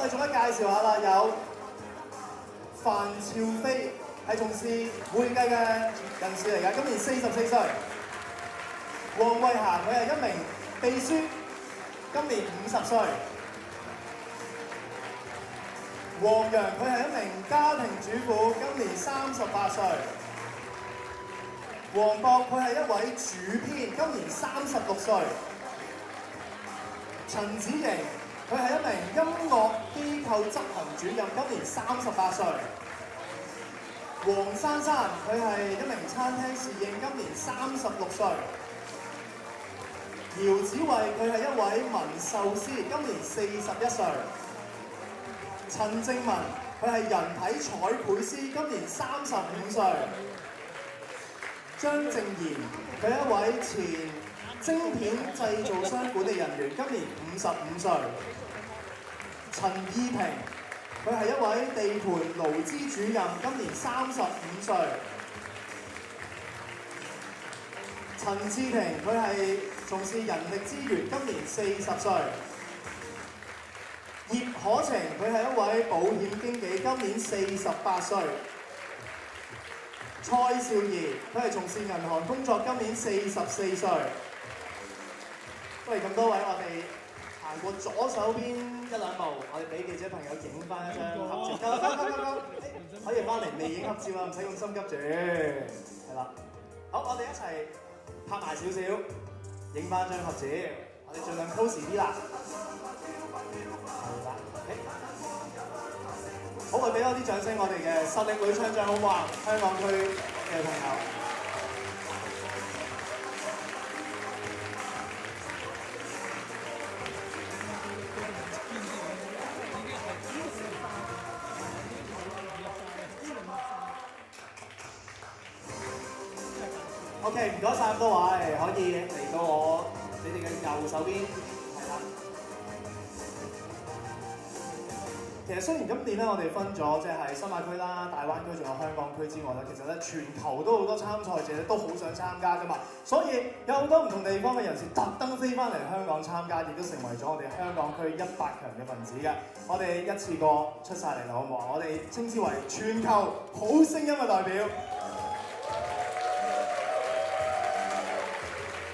哋仲可以介紹下啦，有范兆飛係從事會計嘅人士嚟㗎，今年44歲。黃慧霞佢係一名秘書，今年50歲。黃洋佢係一名家庭主婦，今年38歲。黃博佢係一位主編，今年36歲。陳子瑩佢係一名音樂機構執行主任，今年38歲。黃珊珊佢係一名餐廳侍應，今年36歲。姚子慧佢係一位紋繡師，今年41歲。陳正文佢係人體彩繪師，今年35歲。張正賢佢係一位前晶片製造商管理人員，今年55歲。陳意平佢係一位地盤勞資主任，今年35歲。陳志平佢係從事人力資源，今年40歲。葉可晴佢係一位保險經紀，今年48歲。蔡兆儀佢係從事銀行工作，今年44歲。不如咁多位，我哋行過左手邊一兩步，我哋俾記者朋友影翻一張合照。夠，可以翻嚟未影合照啦，唔使咁心急住。係啦，好，我哋一齊拍埋少少，影翻張合照。我哋盡量 close 啲啦。係啦，好，我哋俾多啲掌聲，我哋嘅實力女唱將好唔好啊？香港區嘅朋友。OK， 唔該晒咁多位，可以嚟到你哋嘅右手邊，係啦。其實雖然今年咧，我哋分咗即係新馬區啦、大灣區仲有香港區之外咧，其實咧全球都好多參賽者都好想參加㗎嘛，所以有好多唔同地方嘅人士特登飛翻嚟香港參加，亦都成為咗我哋香港區100強嘅分子嘅。我哋一次過出晒嚟啦，好唔好？我哋稱之為全球好聲音嘅代表。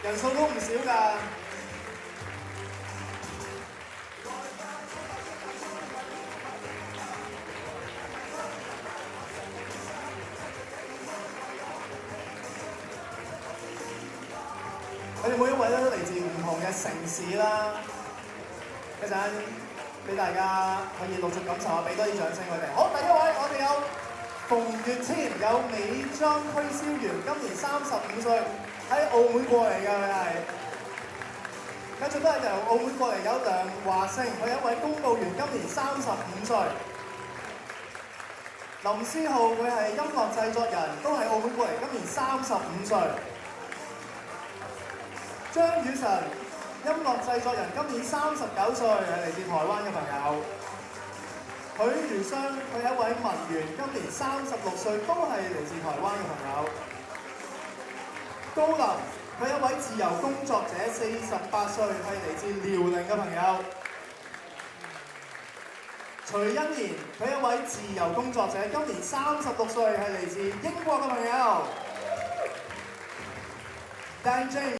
人數都唔少㗎，佢哋每一位都嚟自唔同嘅城市啦。一陣俾大家可以陸續感受下，俾多啲掌聲佢哋。好，第一位我哋有馮月謙，有美妝推銷員，今年35歲。喺澳門過嚟㗎佢係，繼續都係由澳門過嚟有梁華勝，佢係一位公務員，今年35歲。林思浩佢係音樂製作人，都係澳門過嚟，今年35歲。張雨晨音樂製作人，今年39歲，係嚟自台灣嘅朋友。許如湘佢係一位文員，今年36歲，都係嚟自台灣嘅朋友。高林佢係一位自由工作者，48歲，係嚟自遼寧嘅朋友。徐欣賢佢係一位自由工作者，今年36歲，係嚟自英國嘅朋友。Dan James